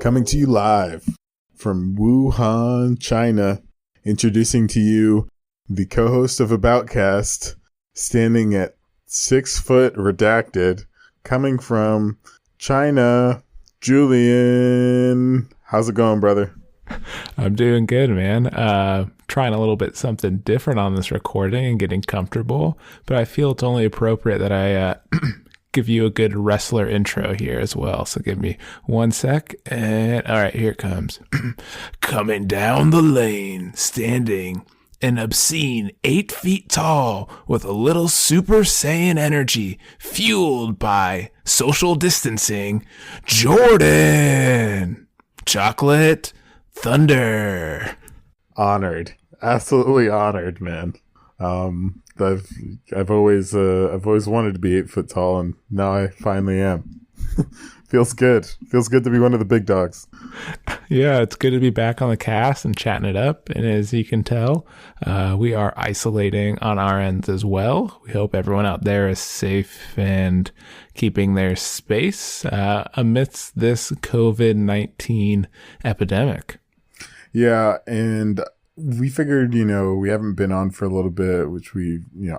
Coming to you live from Wuhan, China, introducing to you the co-host of Aboutcast, standing at 6 foot redacted, coming from China, Julian. How's it going, brother? I'm doing good, man. Trying a little bit something different on this recording and getting comfortable, but I feel it's only appropriate that I give you a good wrestler intro here as well. So give me 1 sec. And all right, here it comes. Coming down the lane, standing an obscene 8 feet tall with a little Super Saiyan energy fueled by social distancing, Jordan Chocolate Thunder. Honored, absolutely honored, man. I've always wanted to be 8 foot tall, and now I finally am. Feels good. Feels good to be one of the big dogs. Yeah, it's good to be back on the cast and chatting it up. And as you can tell, we are isolating on our ends as well. We hope everyone out there is safe and keeping their space amidst this COVID-19 epidemic. Yeah, and we figured, we haven't been on for a little bit, which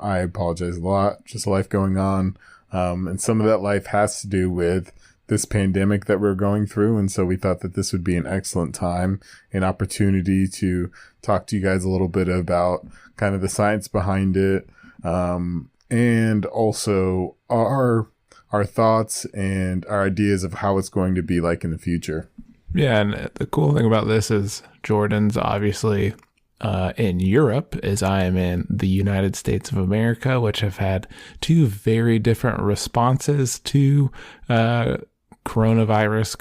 I apologize a lot, just life going on. And some of that life has to do with this pandemic that we're going through. And so we thought that this would be an excellent time, an opportunity to talk to you guys a little bit about kind of the science behind it. And also our thoughts and our ideas of how it's going to be like in the future. Yeah, and the cool thing about this is Jordan's obviously in Europe, as I am in the United States of America, which have had two very different responses to coronavirus,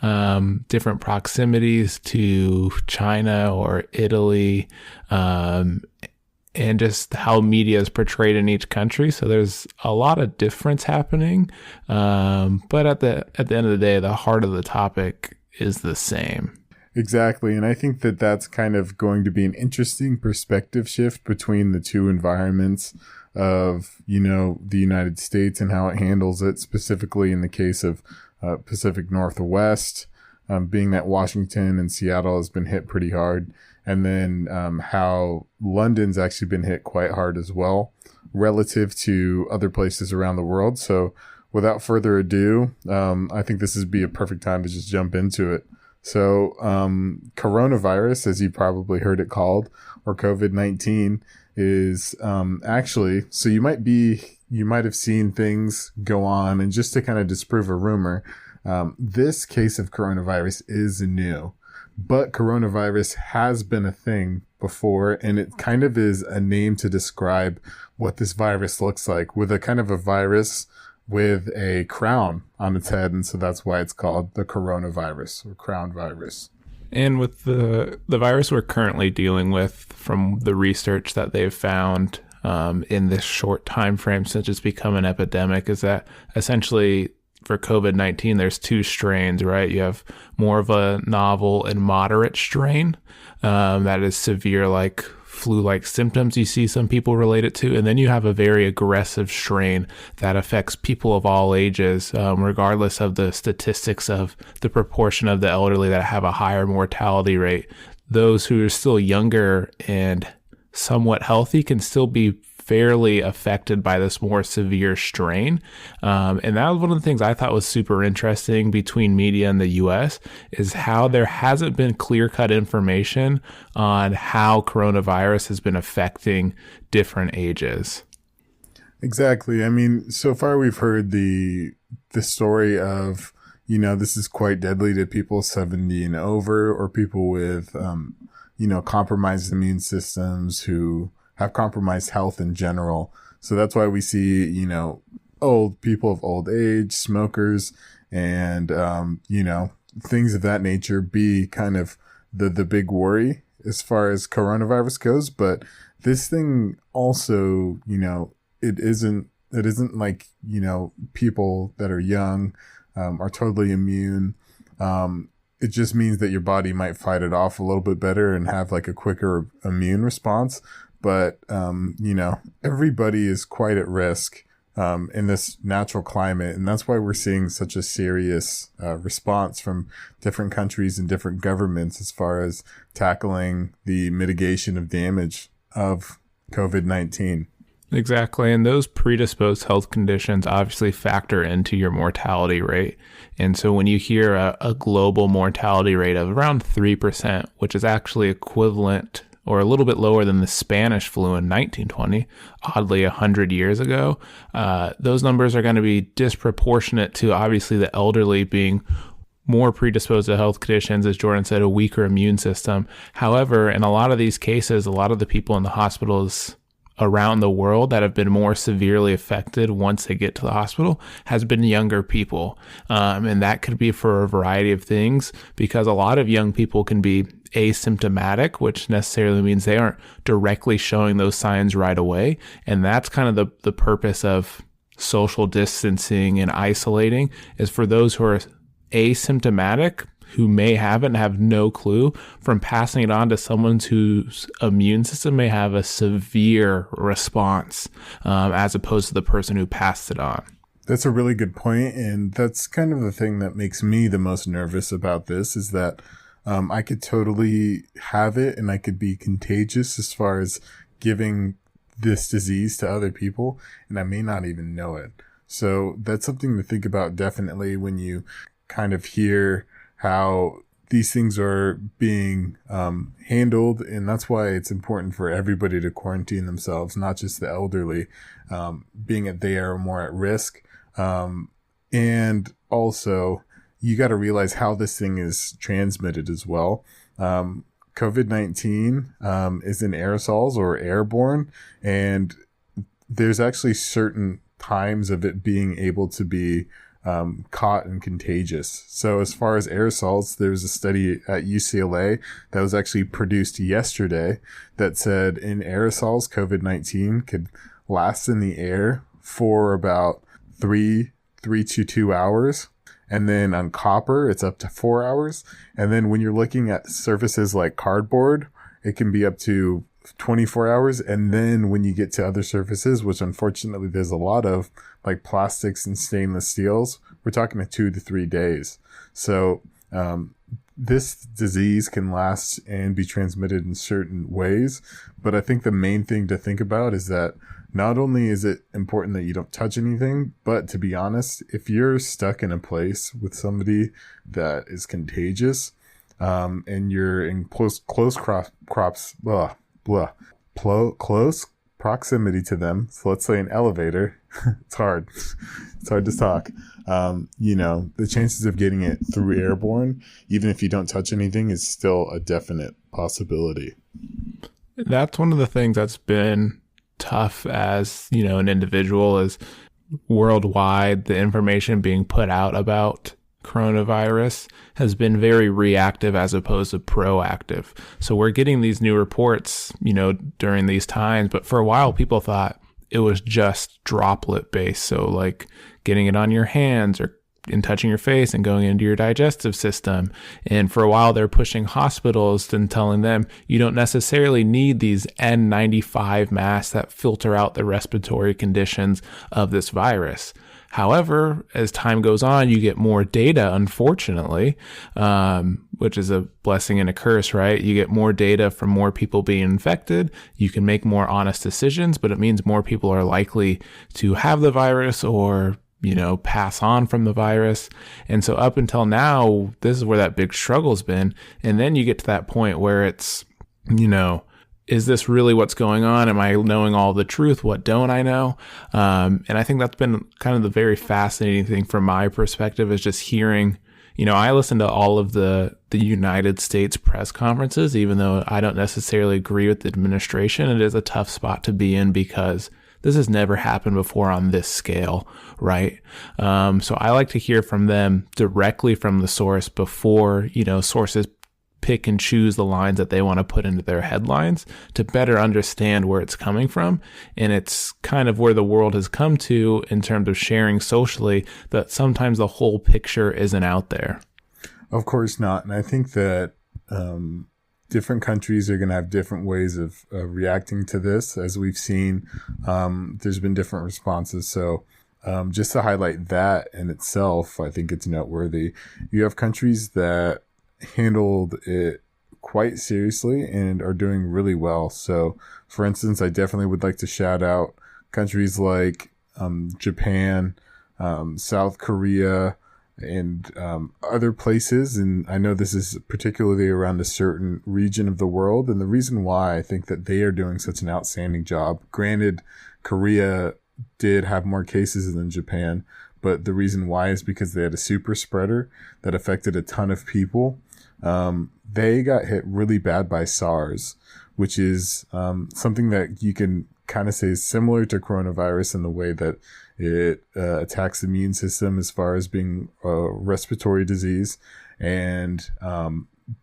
COVID-19, different proximities to China or Italy, and just how media is portrayed in each country. So there's a lot of difference happening. But at the end of the day, the heart of the topic is the same. Exactly. And I think that that's kind of going to be an interesting perspective shift between the two environments of, the United States and how it handles it, specifically in the case of Pacific Northwest, being that Washington and Seattle has been hit pretty hard. And then how London's actually been hit quite hard as well, relative to other places around the world. So without further ado, I think this would be a perfect time to just jump into it. So coronavirus, as you probably heard it called, or COVID-19, is actually, so you might have seen things go on, and just to kind of disprove a rumor, this case of coronavirus is new. But coronavirus has been a thing before, and it kind of is a name to describe what this virus looks like, with a kind of a virus with a crown on its head. And so that's why it's called the coronavirus or crown virus. And with the virus we're currently dealing with, from the research that they've found in this short time frame since it's become an epidemic, is that essentially for COVID-19, there's two strains, right? You have more of a novel and moderate strain that is severe, like flu-like symptoms you see some people relate it to. And then you have a very aggressive strain that affects people of all ages, regardless of the statistics of the proportion of the elderly that have a higher mortality rate. Those who are still younger and somewhat healthy can still be fairly affected by this more severe strain. And that was one of the things I thought was super interesting between media and the US, is how there hasn't been clear-cut information on how coronavirus has been affecting different ages. Exactly. I mean, so far we've heard the story of, this is quite deadly to people 70 and over, or people with, compromised immune systems who have compromised health in general. So that's why we see, old people of old age, smokers, and, things of that nature be kind of the big worry as far as coronavirus goes. But this thing also, it isn't like, people that are young are totally immune. It just means that your body might fight it off a little bit better and have like a quicker immune response. But, everybody is quite at risk in this natural climate. And that's why we're seeing such a serious response from different countries and different governments as far as tackling the mitigation of damage of COVID-19. Exactly. And those predisposed health conditions obviously factor into your mortality rate. And so when you hear a global mortality rate of around 3%, which is actually equivalent or a little bit lower than the Spanish flu in 1920, oddly 100 years ago, those numbers are going to be disproportionate to obviously the elderly being more predisposed to health conditions, as Jordan said, a weaker immune system. However, in a lot of these cases, a lot of the people in the hospitals around the world that have been more severely affected once they get to the hospital has been younger people. And that could be for a variety of things, because a lot of young people can be asymptomatic, which necessarily means they aren't directly showing those signs right away. And that's kind of the purpose of social distancing and isolating, is for those who are asymptomatic, who may have it and have no clue, from passing it on to someone whose immune system may have a severe response, as opposed to the person who passed it on. That's a really good point, and that's kind of the thing that makes me the most nervous about this, is that I could totally have it and I could be contagious as far as giving this disease to other people, and I may not even know it. So that's something to think about definitely when you kind of hear how these things are being handled. And that's why it's important for everybody to quarantine themselves, not just the elderly, being that they are more at risk. And also, you got to realize how this thing is transmitted as well. COVID-19 is in aerosols or airborne, and there's actually certain times of it being able to be caught and contagious. So as far as aerosols, there's a study at UCLA that was actually produced yesterday that said in aerosols, COVID-19 could last in the air for about 3 to 2 hours. And then on copper, it's up to 4 hours. And then when you're looking at surfaces like cardboard, it can be up to 24 hours. And then when you get to other surfaces, which unfortunately there's a lot of, like plastics and stainless steels, we're talking 2 to 3 days. So this disease can last and be transmitted in certain ways. But I think the main thing to think about is that not only is it important that you don't touch anything, but to be honest, if you're stuck in a place with somebody that is contagious, and you're in close proximity to them, so let's say an elevator, it's hard to talk. The chances of getting it through airborne, even if you don't touch anything, is still a definite possibility. That's one of the things that's been tough as, an individual, is worldwide, the information being put out about coronavirus has been very reactive as opposed to proactive. So we're getting these new reports, during these times, but for a while people thought it was just droplet based. So like getting it on your hands or in touching your face and going into your digestive system. And for a while they're pushing hospitals and telling them you don't necessarily need these N95 masks that filter out the respiratory conditions of this virus. However, as time goes on, you get more data, unfortunately, which is a blessing and a curse, right? You get more data from more people being infected. You can make more honest decisions, but it means more people are likely to have the virus or pass on from the virus. And so up until now, this is where that big struggle's been. And then you get to that point where it's, is this really what's going on? Am I knowing all the truth? What don't I know? And I think that's been kind of the very fascinating thing from my perspective, is just hearing, I listen to all of the United States press conferences, even though I don't necessarily agree with the administration. It is a tough spot to be in because this has never happened before on this scale, right? So I like to hear from them directly from the source before, sources pick and choose the lines that they want to put into their headlines to better understand where it's coming from. And it's kind of where the world has come to in terms of sharing socially, that sometimes the whole picture isn't out there. Of course not. And I think that different countries are going to have different ways of reacting to this. As we've seen, there's been different responses. So just to highlight that in itself, I think it's noteworthy. You have countries that handled it quite seriously and are doing really well. So, for instance, I definitely would like to shout out countries like Japan, South Korea, and other places. And I know this is particularly around a certain region of the world. And the reason why I think that they are doing such an outstanding job, granted, Korea did have more cases than Japan, but the reason why is because they had a super spreader that affected a ton of people. They got hit really bad by SARS, which is something that you can kind of say is similar to coronavirus in the way that it attacks the immune system as far as being a respiratory disease. And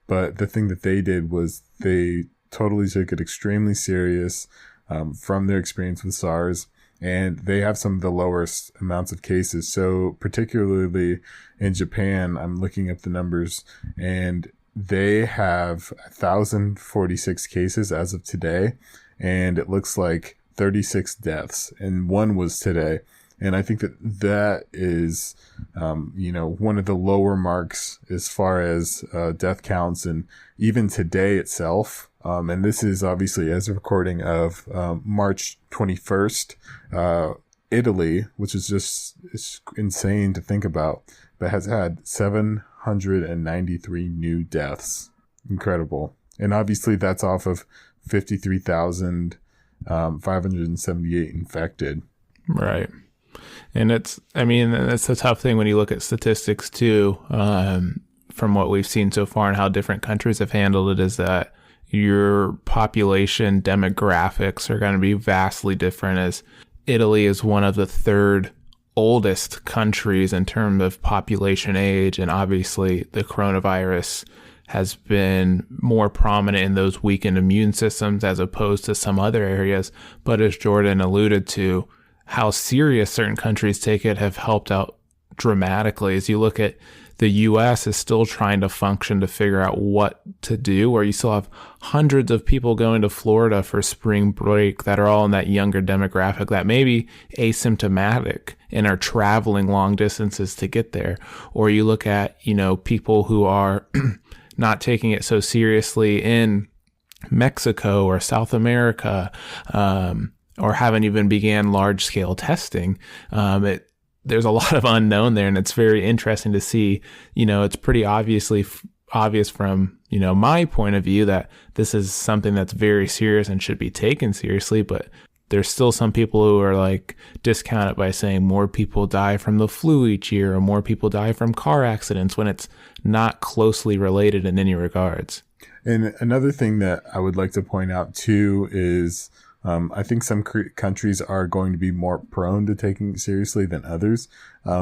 but the thing that they did was they totally took it extremely serious from their experience with SARS. And they have some of the lowest amounts of cases. So particularly in Japan, I'm looking up the numbers, and they have 1,046 cases as of today. And it looks like 36 deaths, and one was today. And I think that is, one of the lower marks as far as death counts, and even today itself. And this is obviously as a recording of March 21st, Italy, which is just it's insane to think about, but has had 793 new deaths. Incredible. And obviously that's off of 53,578 infected. Right. And it's a tough thing when you look at statistics too, from what we've seen so far and how different countries have handled it, is that your population demographics are going to be vastly different, as Italy is one of the third oldest countries in terms of population age. And obviously the coronavirus has been more prominent in those weakened immune systems as opposed to some other areas. But as Jordan alluded to, how serious certain countries take it have helped out dramatically. As you look at the U.S. is still trying to function to figure out what to do, where you still have hundreds of people going to Florida for spring break that are all in that younger demographic that may be asymptomatic and are traveling long distances to get there. Or you look at, people who are not taking it so seriously in Mexico or South America, or haven't even began large scale testing. There's a lot of unknown there, and it's very interesting to see. It's pretty obvious from, my point of view that this is something that's very serious and should be taken seriously, but there's still some people who are like discount it by saying more people die from the flu each year or more people die from car accidents, when it's not closely related in any regards. And another thing that I would like to point out too is I think some countries are going to be more prone to taking it seriously than others,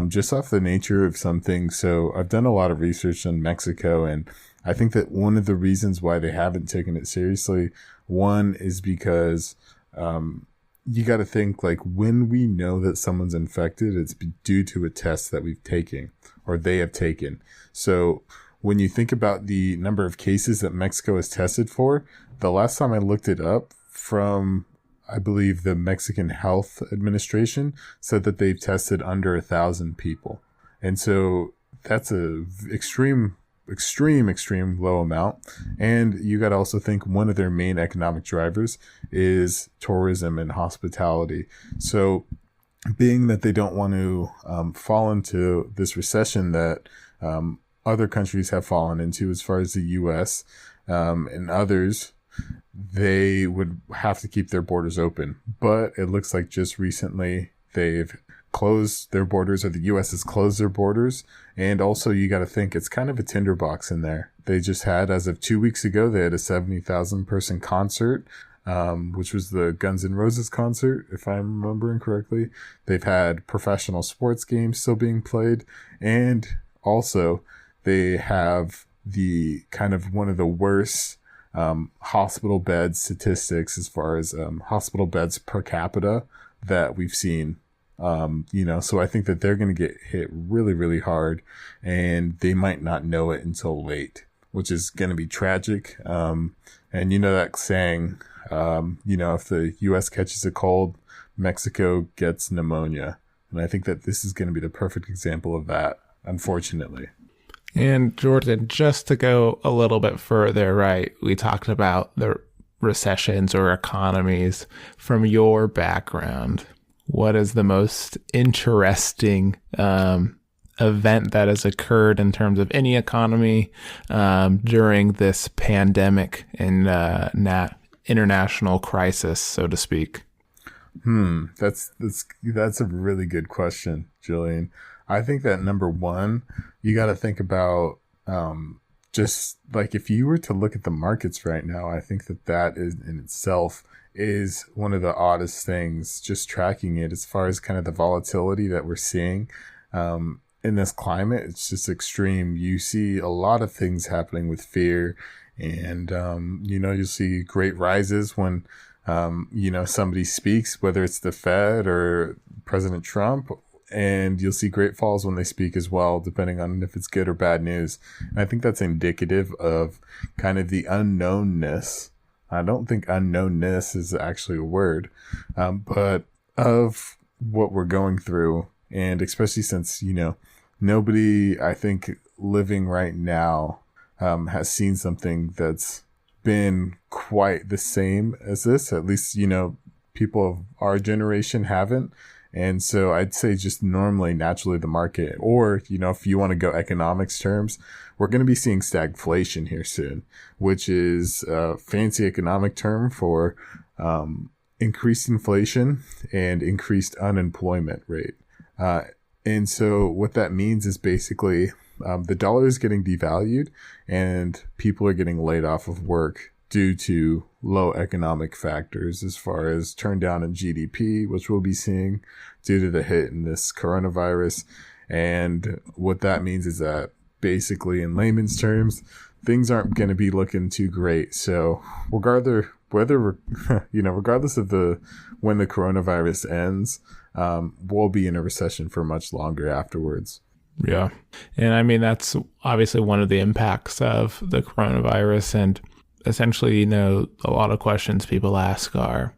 just off the nature of some things. So I've done a lot of research on Mexico, and I think that one of the reasons why they haven't taken it seriously, one is because you got to think, like, when we know that someone's infected, it's due to a test that we've taken or they have taken. So when you think about the number of cases that Mexico has tested for, the last time I looked it up from, I believe, the Mexican Health Administration said that they've tested under 1,000 people. And so that's a extreme low amount. And you got to also think one of their main economic drivers is tourism and hospitality. So being that they don't want to fall into this recession that other countries have fallen into, as far as the U.S. And others, they would have to keep their borders open. But it looks like just recently they've closed their borders, or the U.S. has closed their borders. And also you got to think it's kind of a tinderbox in there. They just had, as of 2 weeks ago, they had a 70,000 person concert, which was the Guns N' Roses concert, if I'm remembering correctly. They've had professional sports games still being played. And also they have the kind of one of the worst hospital bed statistics as far as hospital beds per capita that we've seen. So I think that they're going to get hit really, really hard, and they might not know it until late which is going to be tragic. And you know that saying, if the U.S. catches a cold, Mexico gets pneumonia. And I think that this is going to be the perfect example of that, unfortunately. And Jordan, just to go a little bit further, right, we talked about the recessions or economies. From your background, what is the most interesting event that has occurred in terms of any economy during this pandemic and international crisis, so to speak? That's a really good question, Julian. I think that number one, you got to think about just like if you were to look at the markets right now, I think that is in itself is one of the oddest things, just tracking it as far as kind of the volatility that we're seeing in this climate. It's just extreme. You see a lot of things happening with fear, and you'll see great rises when somebody speaks, whether it's the Fed or President Trump, and you'll see great falls when they speak as well, depending on if it's good or bad news. And I think that's indicative of kind of the unknownness. I don't think unknownness is actually a word, but of what we're going through. And especially since, nobody, I think, living right now has seen something that's been quite the same as this. At least, people of our generation haven't. And so I'd say just normally, naturally, the market, or, if you want to go economics terms, we're going to be seeing stagflation here soon, which is a fancy economic term for increased inflation and increased unemployment rate. And so what that means is basically the dollar is getting devalued and people are getting laid off of work due to low economic factors as far as turn down in GDP, which we'll be seeing due to the hit in this coronavirus. And what that means is that basically in layman's terms, things aren't going to be looking too great. So regardless of when the coronavirus ends, we'll be in a recession for much longer afterwards. Yeah. And I mean, that's obviously one of the impacts of the coronavirus. And essentially, a lot of questions people ask are,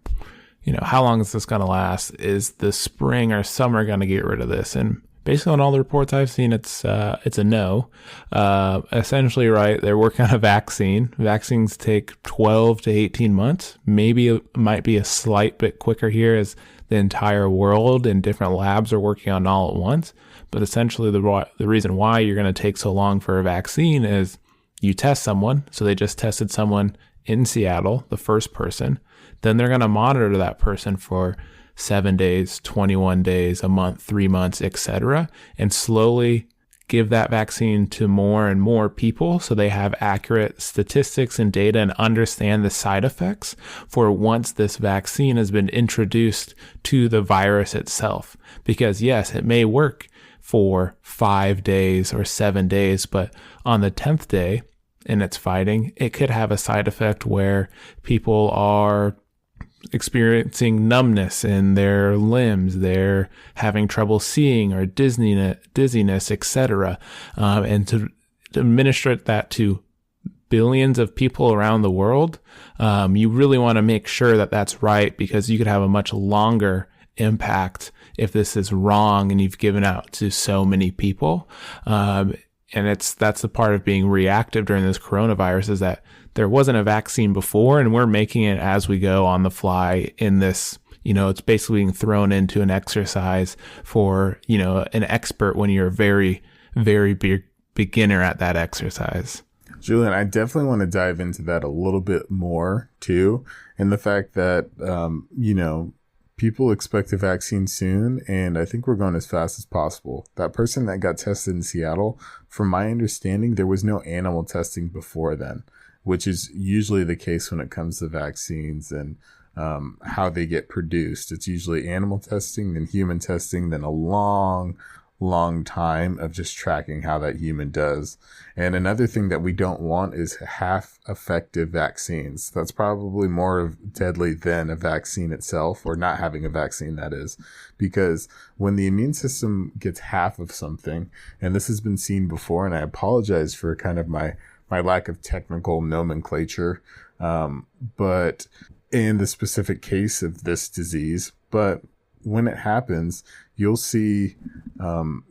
how long is this going to last? Is the spring or summer going to get rid of this? And basically on all the reports I've seen, it's a no. Essentially, right, they're working on a vaccine. Vaccines take 12 to 18 months. Maybe it might be a slight bit quicker here as the entire world and different labs are working on all at once. But essentially, the reason why you're going to take so long for a vaccine is you test someone. So they just tested someone in Seattle, the first person. Then they're going to monitor that person for 7 days, 21 days, a month, 3 months, etc., and slowly give that vaccine to more and more people so they have accurate statistics and data and understand the side effects for once this vaccine has been introduced to the virus itself. Because yes, it may work for 5 days or 7 days, but on the 10th day in its fighting, it could have a side effect where people are experiencing numbness in their limbs, they're having trouble seeing or dizziness, etc. And to administer that to billions of people around the world, you really want to make sure that that's right, because you could have a much longer impact if this is wrong and you've given out to so many people. And that's the part of being reactive during this coronavirus, is that there wasn't a vaccine before and we're making it as we go on the fly in this, it's basically being thrown into an exercise for, an expert when you're a very, very big beginner at that exercise. Julian, I definitely want to dive into that a little bit more too. And the fact that, people expect a vaccine soon, and I think we're going as fast as possible. That person that got tested in Seattle, from my understanding, there was no animal testing before then, which is usually the case when it comes to vaccines and how they get produced. It's usually animal testing, then human testing, then a long time of just tracking how that human does. And another thing that we don't want is half effective vaccines. That's probably more deadly than a vaccine itself, or not having a vaccine, that is, because when the immune system gets half of something, and this has been seen before, and I apologize for kind of my my lack of technical nomenclature, but in the specific case of this disease. But when it happens, you'll see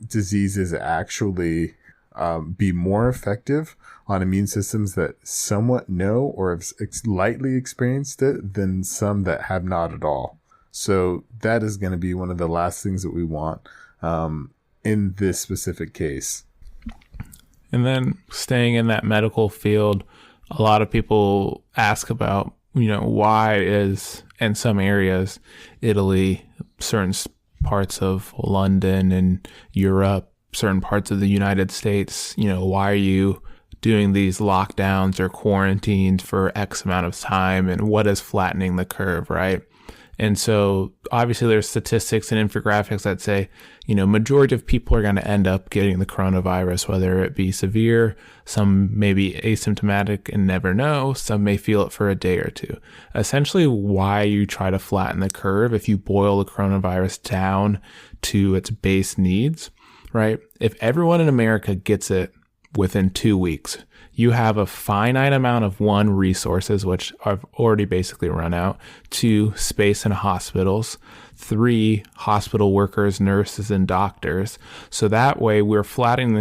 diseases actually be more effective on immune systems that somewhat know or have lightly experienced it than some that have not at all. So that is going to be one of the last things that we want in this specific case. And then staying in that medical field, a lot of people ask about, why is, in some areas, Italy, certain parts of London and Europe, certain parts of the United States, why are you doing these lockdowns or quarantines for X amount of time, and what is flattening the curve, right? And so obviously there's statistics and infographics that say, majority of people are going to end up getting the coronavirus, whether it be severe, some may be asymptomatic and never know, some may feel it for a day or two. Essentially, why you try to flatten the curve, if you boil the coronavirus down to its base needs, right? If everyone in America gets it within 2 weeks, you have a finite amount of, 1, resources, which I've already basically run out, 2, space in hospitals, 3, hospital workers, nurses, and doctors. So that way we're flattening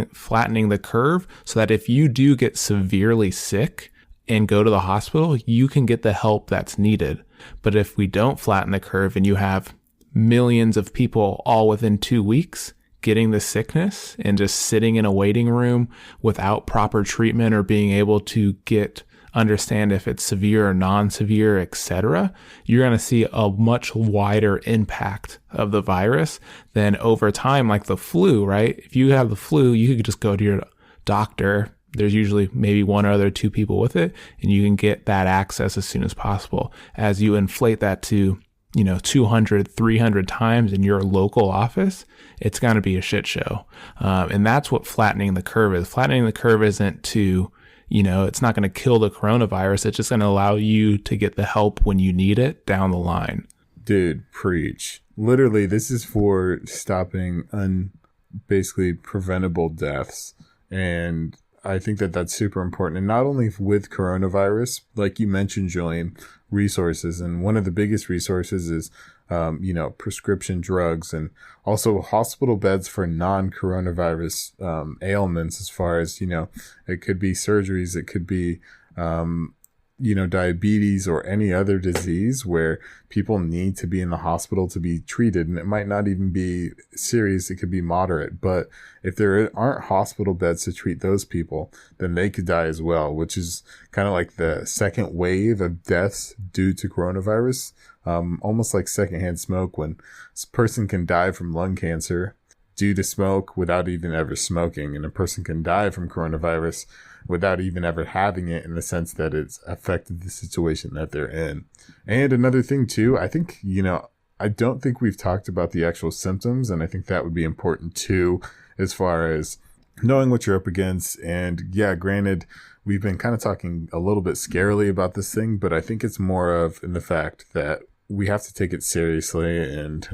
the curve so that if you do get severely sick and go to the hospital, you can get the help that's needed. But if we don't flatten the curve and you have millions of people all within 2 weeks getting the sickness and just sitting in a waiting room without proper treatment or being able to understand if it's severe or non-severe, etc., you're going to see a much wider impact of the virus than over time, like the flu, right? If you have the flu, you could just go to your doctor. There's usually maybe 1 or other 2 people with it, and you can get that access as soon as possible. As you inflate that to 200, 300 times in your local office, it's going to be a shit show. And that's what flattening the curve is. Flattening the curve isn't to, it's not going to kill the coronavirus. It's just going to allow you to get the help when you need it down the line. Dude, preach. Literally, this is for stopping basically preventable deaths. And I think that that's super important. And not only with coronavirus, like you mentioned, Julian, resources. And one of the biggest resources is, prescription drugs and also hospital beds for non-coronavirus ailments, as far as, it could be surgeries, it could be, diabetes or any other disease where people need to be in the hospital to be treated. And it might not even be serious. It could be moderate. But if there aren't hospital beds to treat those people, then they could die as well, which is kind of like the second wave of deaths due to coronavirus. Almost like secondhand smoke, when a person can die from lung cancer due to smoke without even ever smoking. And a person can die from coronavirus without even ever having it, in the sense that it's affected the situation that they're in. And another thing too, I think, I don't think we've talked about the actual symptoms, and I think that would be important too, as far as knowing what you're up against. And yeah, granted, we've been kind of talking a little bit scarily about this thing, but I think it's more of in the fact that we have to take it seriously, and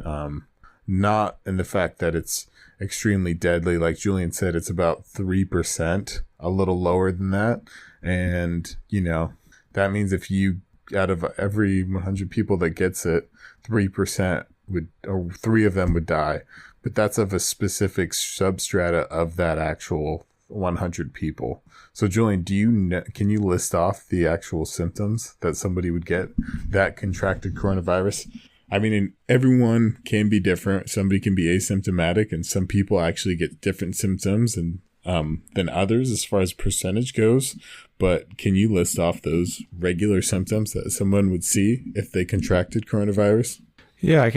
not in the fact that it's extremely deadly. Like Julian said, it's about 3%, a little lower than that. And, that means if you, out of every 100 people that gets it, 3% would, or 3 of them would die. But that's of a specific substrata of that actual 100 people. So Julian, can you list off the actual symptoms that somebody would get that contracted coronavirus? I mean, everyone can be different. Somebody can be asymptomatic, and some people actually get different symptoms than others as far as percentage goes. But can you list off those regular symptoms that someone would see if they contracted coronavirus? Yeah, I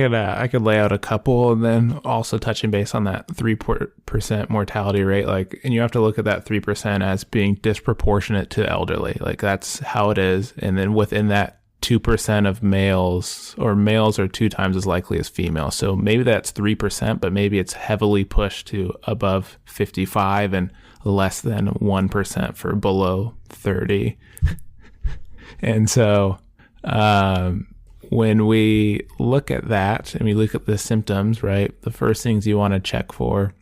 could lay out a couple, and then also touching base on that 3% mortality rate. And you have to look at that 3% as being disproportionate to elderly. That's how it is. And then within that 2% of males are 2 times as likely as females. So maybe that's 3%, but maybe it's heavily pushed to above 55 and less than 1% for below 30. And so, when we look at that and we look at the symptoms, right, the first things you want to check for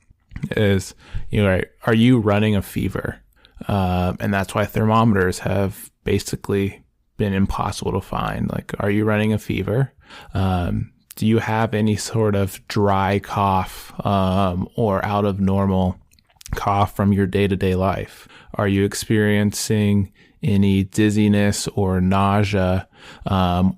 is, are you running a fever? And that's why thermometers have basically been impossible to find. Like, are you running a fever? Do you have any sort of dry cough or out of normal cough from your day-to-day life? Are you experiencing any dizziness or nausea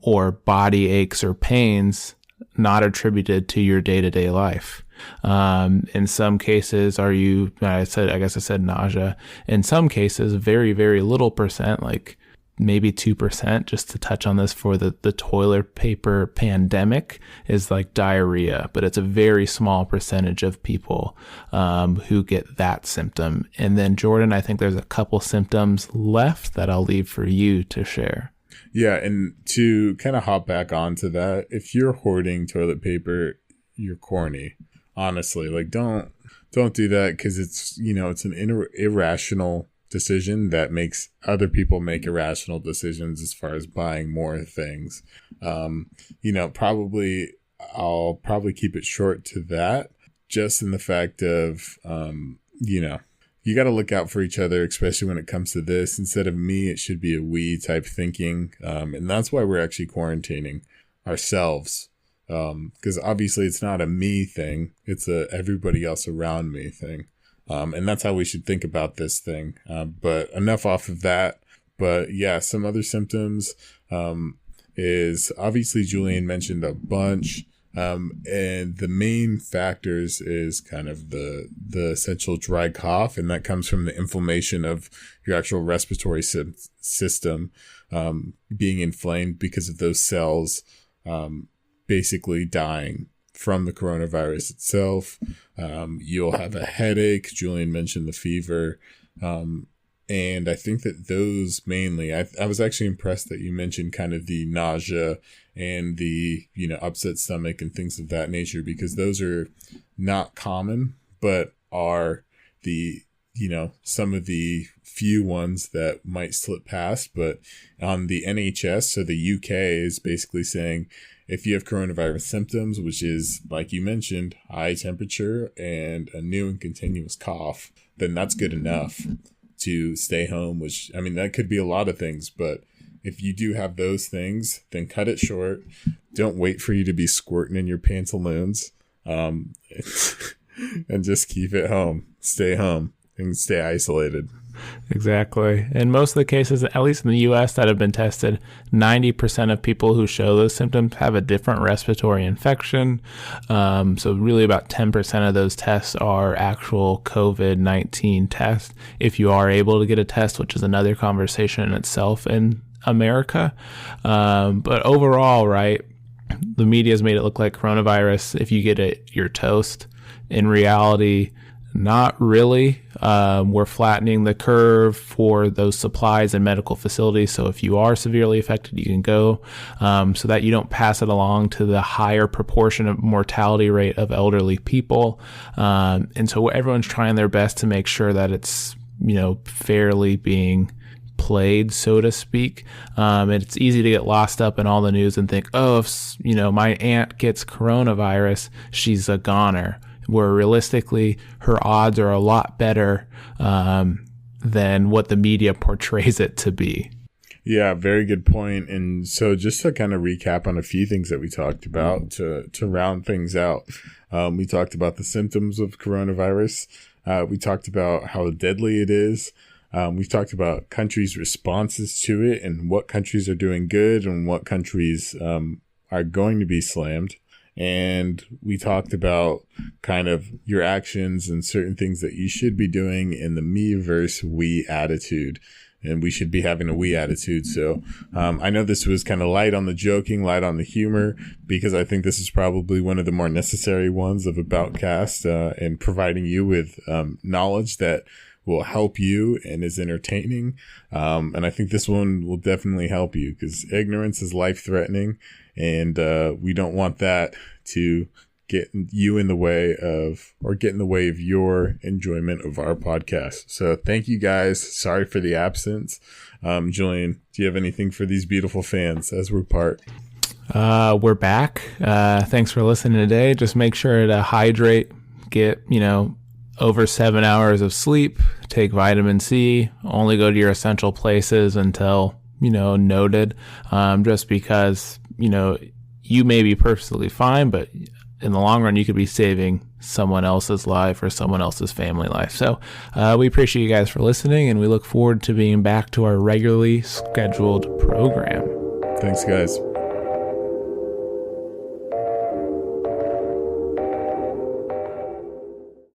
or body aches or pains not attributed to your day-to-day life? In some cases, I guess I said nausea. In some cases, very, very little percent, like maybe 2%, just to touch on this for the toilet paper pandemic, is like diarrhea, but it's a very small percentage of people who get that symptom. And then Jordan, I think there's a couple symptoms left that I'll leave for you to share. Yeah, and to kind of hop back onto that, if you're hoarding toilet paper, you're corny. Honestly, like don't do that, because it's an irrational decision that makes other people make irrational decisions as far as buying more things. I'll probably keep it short to that, just in the fact of, you got to look out for each other, especially when it comes to this. Instead of me, it should be a we type thinking. And that's why we're actually quarantining ourselves. Because obviously it's not a me thing. It's a everybody else around me thing. And that's how we should think about this thing. But enough off of that. But yeah, some other symptoms is obviously Julian mentioned a bunch. And the main factors is kind of the essential dry cough, and that comes from the inflammation of your actual respiratory system being inflamed because of those cells basically dying from the coronavirus itself. You'll have a headache. Julian mentioned the fever. And I think that those mainly, I was actually impressed that you mentioned kind of the nausea and the, upset stomach and things of that nature, because those are not common, but are the, some of the few ones that might slip past. But on the NHS, so the UK is basically saying, if you have coronavirus symptoms, which is, like you mentioned, high temperature and a new and continuous cough, then that's good enough to stay home, which, that could be a lot of things. But if you do have those things, then cut it short. Don't wait for you to be squirting in your pantaloons, and just keep it home. Stay home and stay isolated. Exactly. In most of the cases, at least in the US that have been tested, 90% of people who show those symptoms have a different respiratory infection. So really about 10% of those tests are actual COVID-19 tests. If you are able to get a test, which is another conversation in itself in America. But overall, right, the media has made it look like coronavirus, if you get it, you're toast. In reality, not really. We're flattening the curve for those supplies and medical facilities. So if you are severely affected, you can go, so that you don't pass it along to the higher proportion of mortality rate of elderly people. And so everyone's trying their best to make sure that it's, fairly being played, so to speak. And it's easy to get lost up in all the news and think, oh, if, my aunt gets coronavirus, she's a goner. Where realistically, her odds are a lot better than what the media portrays it to be. Yeah, very good point. And so just to kind of recap on a few things that we talked about to round things out, we talked about the symptoms of coronavirus. We talked about how deadly it is. We've talked about countries' responses to it and what countries are doing good and what countries are going to be slammed. And we talked about kind of your actions and certain things that you should be doing in the me versus we attitude. And we should be having a we attitude. So I know this was kind of light on the joking, light on the humor, because I think this is probably one of the more necessary ones of Aboutcast, and providing you with knowledge that will help you and is entertaining. And I think this one will definitely help you, because ignorance is life-threatening. And we don't want that to get you in the way of, or get in the way of your enjoyment of our podcast. So thank you guys. Sorry for the absence. Julian, do you have anything for these beautiful fans as we part? We're back. Thanks for listening today. Just make sure to hydrate, get, over 7 hours of sleep, take vitamin C, only go to your essential places until, noted, just because, you may be perfectly fine, but in the long run, you could be saving someone else's life or someone else's family life. So we appreciate you guys for listening, and we look forward to being back to our regularly scheduled program. Thanks, guys.